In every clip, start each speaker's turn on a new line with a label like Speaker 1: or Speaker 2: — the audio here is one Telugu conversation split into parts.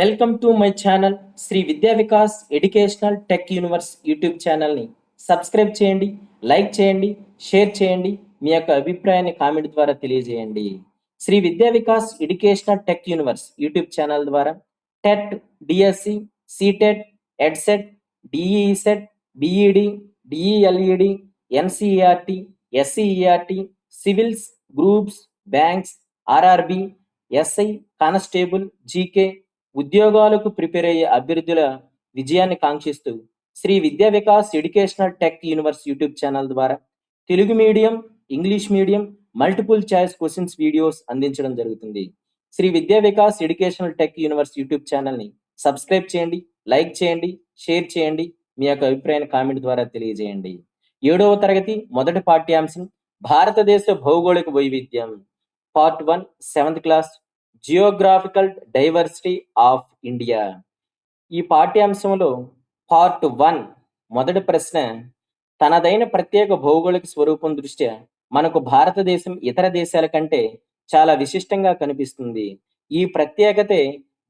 Speaker 1: Welcome to my channel Sri Vidya Vikas educational tech universe YouTube ఛానల్ని సబ్స్క్రైబ్ చేయండి, లైక్ చేయండి, షేర్ చేయండి. మీ యొక్క అభిప్రాయాన్ని కామెంట్ ద్వారా తెలియజేయండి. Sri Vidya Vikas educational tech universe YouTube channel ద్వారా TET, DSC, CTET, EdCET, DEECET, BEd, DElEd, NCERT, SCERT, civils, groups, banks, RRB, SI, constable, GK ఉద్యోగాలకు ప్రిపేర్ అయ్యే అభ్యర్థుల విజయాన్ని కాంక్షిస్తూ Sri Vidya Vikas educational tech universe YouTube channel ద్వారా Telugu medium, English medium, multiple choice questions videos అందించడం జరుగుతుంది. Shri Vidya Vikas educational tech universe YouTube ఛానల్ని సబ్స్క్రైబ్ చేయండి, లైక్ చేయండి, షేర్ చేయండి. మీ యొక్క అభిప్రాయాన్ని కామెంట్ ద్వారా తెలియజేయండి. 7వ తరగతి మొదటి పాఠ్యాంశం భారతదేశ భౌగోళిక వైవిధ్యం, part 1, 7th class, geographical diversity of India. ఈ పాఠ్యాంశంలో పార్ట్ 1 మొదటి ప్రశ్న, తనదైన ప్రత్యేక భౌగోళిక స్వరూపం దృష్ట్యా మనకు భారతదేశం ఇతర దేశాల కంటే చాలా విశిష్టంగా కనిపిస్తుంది. ఈ ప్రత్యేకతే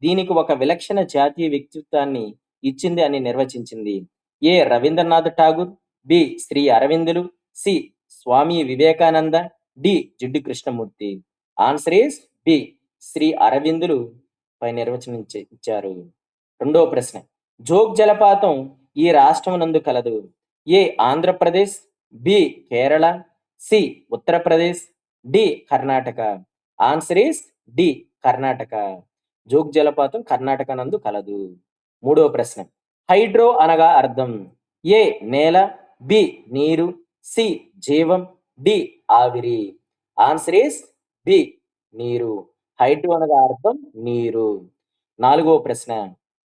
Speaker 1: దీనికి ఒక విలక్షణ జాతీయ వ్యక్తిత్వాన్ని ఇచ్చింది అని నిర్వచించింది. ఏ రవీంద్రనాథ్ ఠాగూర్, బి శ్రీ అరవిందులు, C Swami Vivekananda, D Jiddu Krishnamurti. Answer is B Sri అరవిందులు పై నిర్వచనం ఇచ్చారు. రెండవ ప్రశ్న, జోగ్ జలపాతం ఈ రాష్ట్రం నందు కలదు. A Andhra Pradesh, B Kerala, C Uttar Pradesh, D Karnataka. Answer is D Karnataka. Jog జలపాతం కర్ణాటక నందు కలదు. మూడవ ప్రశ్న, హైడ్రో అనగా అర్థం. ఏ నేల, బి నీరు, సి జీవం, డి ఆవిరి. ఆన్సర్ ఈస్ బి నీరు. హైడ్రో అనగా అర్థం నీరు. నాలుగవ ప్రశ్న,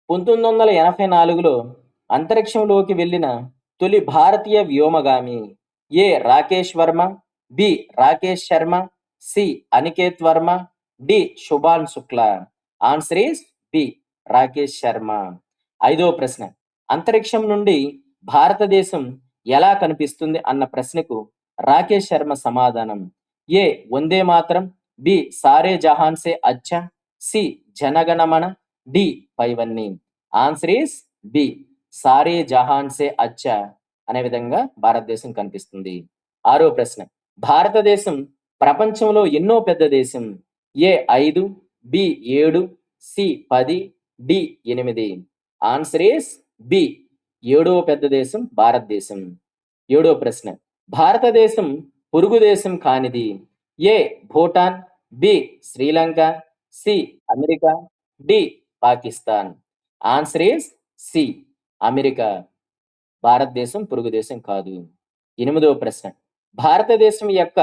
Speaker 1: 1984లో అంతరిక్షంలోకి వెళ్ళిన తొలి భారతీయ వ్యోమగామి. A Rakesh Verma, B Rakesh Sharma, C Aniket Verma, D Shubhan Shukla. Answer is B Rakesh Sharma. ఐదవ ప్రశ్న, అంతరిక్షం నుండి భారతదేశం ఎలా కనిపిస్తుంది అన్న ప్రశ్నకు రాకేష్ శర్మ సమాధానం. ఏ వందే మాతరం, బి సారే జహాన్ సే అచ్చా, సి జనగణమన, డి పైవన్నీ. ఆన్సర్ ఈస్ బి సారే జహాన్ సే అచ్చా అనే విధంగా భారతదేశం కనిపిస్తుంది. ఆరో ప్రశ్న, భారతదేశం ప్రపంచంలో ఎన్నో పెద్ద దేశం. A 5, B 7, C 10, D 8. Answer is B 7వ పెద్ద దేశం భారతదేశం. ఏడో ప్రశ్న, భారతదేశం పొరుగు దేశం కానిది. A Bhutan, B Sri Lanka, C America, D Pakistan. Answer is C America. భారతదేశం పొరుగు దేశం కాదు. ఎనిమిదవ ప్రశ్న, భారతదేశం యొక్క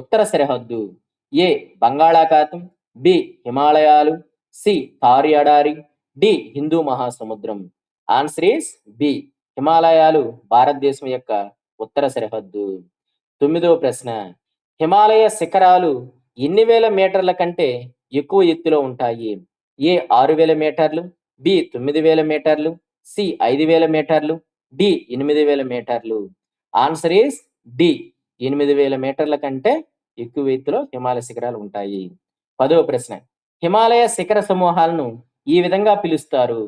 Speaker 1: ఉత్తర సరిహద్దు. ఏ బంగాళాఖాతం, బి హిమాలయాలు, సి థార్ ఎడారి, డి హిందూ మహాసముద్రం. ఆన్సర్ ఈస్ బి హిమాలయాలు భారతదేశం యొక్క ఉత్తర సరిహద్దు. తొమ్మిదవ ప్రశ్న, హిమాలయ శిఖరాలు ఎన్ని వేల మీటర్ల కంటే ఎక్కువ ఎత్తులో ఉంటాయి. ఏ 6,000 మీటర్లు, బి 9,000 మీటర్లు, సి 5,000 మీటర్లు, డి 8,000 మీటర్లు. ఆన్సర్ ఈస్ డి 8,000 మీటర్ల కంటే ఎక్కువ ఎత్తులో హిమాలయ శిఖరాలు ఉంటాయి. 10వ ప్రశ్న, హిమాలయ శిఖర సమూహాలను ఈ విధంగా పిలుస్తారు.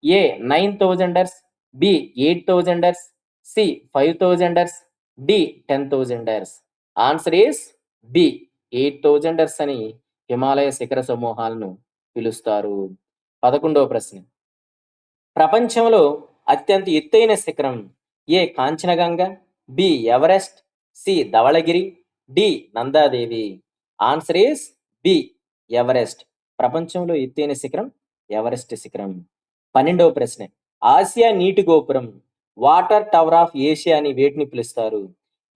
Speaker 1: A 9,000ers, B 8,000ers, C 5,000ers, D 10,000ers. Answer is B 8,000ers అని హిమాలయ శిఖర సమూహాలను పిలుస్తారు. 11వ ప్రశ్న, ప్రపంచంలో అత్యంత ఎత్తైన శిఖరం. A Kanchenjunga, B Everest, C Dhaulagiri, D Nanda Devi. Answer is B Everest. ప్రపంచంలో ఎత్తైన శిఖరం ఎవరెస్ట్ శిఖరం. 12వ ప్రశ్న, ఆసియా నీటి గోపురం, వాటర్ టవర్ ఆఫ్ ఏషియా అని వేటిని పిలుస్తారు.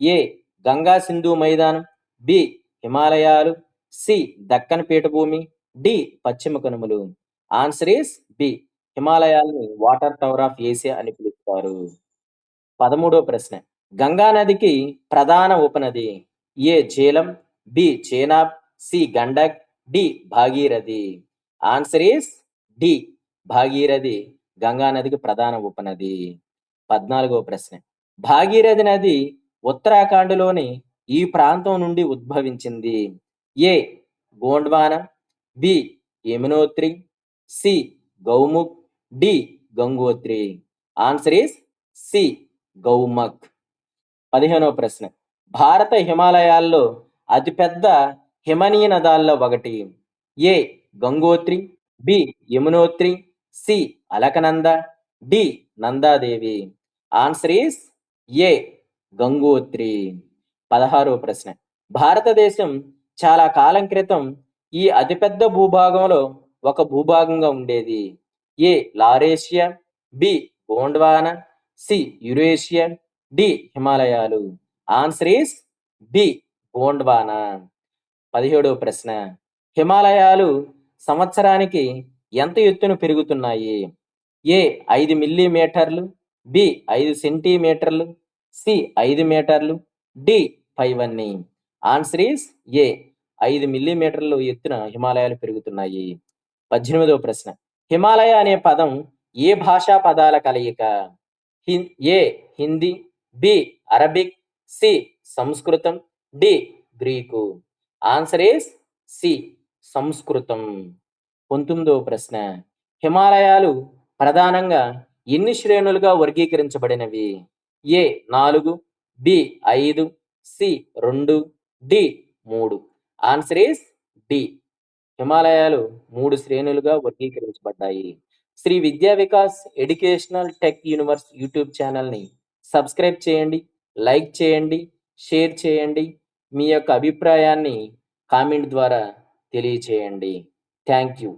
Speaker 1: ఏ గంగా సింధు మైదానం, బి హిమాలయాలు, సి దక్కన్ పీఠభూమి, డి పశ్చిమ కనుమలు. ఆన్సర్ ఈస్ బి హిమాలయాలని వాటర్ టవర్ ఆఫ్ ఏషియా అని పిలుస్తారు. 13వ ప్రశ్న, గంగా నదికి ప్రధాన ఉపనది. A Jhelum, B Chenab, C Gandak, D Bhagirathi. Answer is D Bhagirathi Ganga నదికి ప్రధాన ఉపనది. 14వ ప్రశ్న, భాగీరథి నది ఉత్తరాఖండ్లోని ఈ ప్రాంతం నుండి ఉద్భవించింది. A Gondwana, B Yamunotri, C Gaumukh, D Gangotri. Answer is C Gaumukh. 15వ ప్రశ్న. భారత హిమాలయాల్లో అతిపెద్ద హిమనీయ నదాల్లో ఒకటి. A Gangotri, B Yamunotri, C Alaknanda, D Nanda Devi. Answer is A Gangotri. 16వ ప్రశ్న. భారతదేశం చాలా కాలం క్రితం ఈ అతిపెద్ద భూభాగంలో ఒక భూభాగంగా ఉండేది. A Laurasia, B Gondwana, C Eurasia, D హిమాలయాలు. Answer is B Gondwana. 17వ ప్రశ్న. హిమాలయాలు సంవత్సరానికి ఎంత ఎత్తున పెరుగుతున్నాయి? ఏ 5 మిల్లీమీటర్లు, బి 5 సెంటీమీటర్లు, సి 5 మీటర్లు, డి 5 ఆన్సర్ ఈస్ ఏ 5 మిల్లీమీటర్లు ఎత్తున హిమాలయాలు పెరుగుతున్నాయి. 18వ ప్రశ్న. హిమాలయ అనే పదం ఏ భాషా పదాల కలయిక? A Hindi, B Arabic, C సంస్కృతం, D Greek. Answer is C సంస్కృతం. 19వ ప్రశ్న. హిమాలయాలు ప్రధానంగా ఎన్ని శ్రేణులుగా వర్గీకరించబడినవి? A 4, B 5, C 2, D 3. Answer is D. హిమాలయాలు 3 శ్రేణులుగా వర్గీకరించబడ్డాయి. Shri Vidya Vikas educational tech universe YouTube ఛానల్ని సబ్స్క్రైబ్ చేయండి, లైక్ చేయండి, షేర్ చేయండి. మీ యొక్క అభిప్రాయాన్ని కామెంట్ ద్వారా తెలియచేయండి. Thank you.